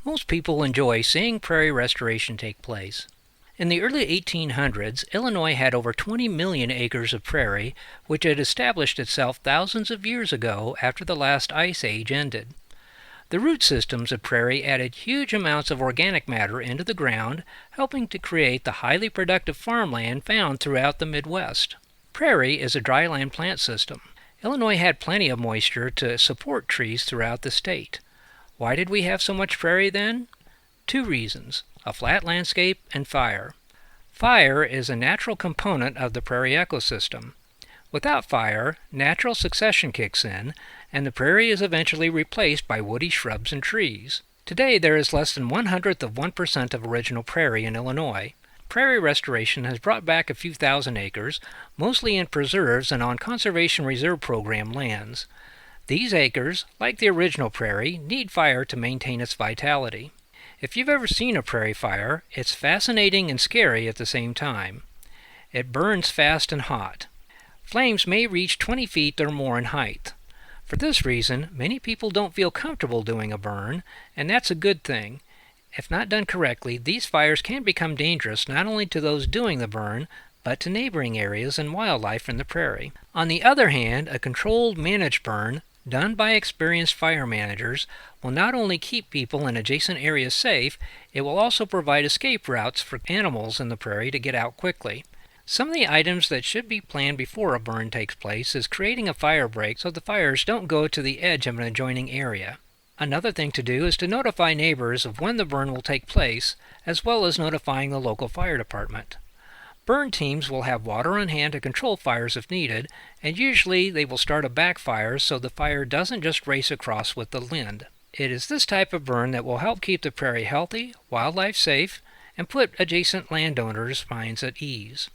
Most people enjoy seeing prairie restoration take place. In the early 1800s, Illinois had over 20 million acres of prairie, which had established itself thousands of years ago after the last ice age ended. The root systems of prairie added huge amounts of organic matter into the ground, helping to create the highly productive farmland found throughout the Midwest. Prairie is a dryland plant system. Illinois had plenty of moisture to support trees throughout the state. Why did we have so much prairie then? Two reasons: a flat landscape and fire. Fire is a natural component of the prairie ecosystem. Without fire, natural succession kicks in, and the prairie is eventually replaced by woody shrubs and trees. Today there is less than 1/100% of original prairie in Illinois. Prairie restoration has brought back a few thousand acres, mostly in preserves and on Conservation Reserve Program lands. These acres, like the original prairie, need fire to maintain its vitality. If you've ever seen a prairie fire, it's fascinating and scary at the same time. It burns fast and hot. Flames may reach 20 feet or more in height. For this reason, many people don't feel comfortable doing a burn, and that's a good thing. If not done correctly, these fires can become dangerous not only to those doing the burn, but to neighboring areas and wildlife in the prairie. On the other hand, a controlled, managed burn, done by experienced fire managers, will not only keep people in adjacent areas safe, it will also provide escape routes for animals in the prairie to get out quickly. Some of the items that should be planned before a burn takes place is creating a fire break so the fires don't go to the edge of an adjoining area. Another thing to do is to notify neighbors of when the burn will take place, as well as notifying the local fire department. Burn teams will have water on hand to control fires if needed, and usually they will start a backfire so the fire doesn't just race across with the wind. It is this type of burn that will help keep the prairie healthy, wildlife safe, and put adjacent landowners' minds at ease.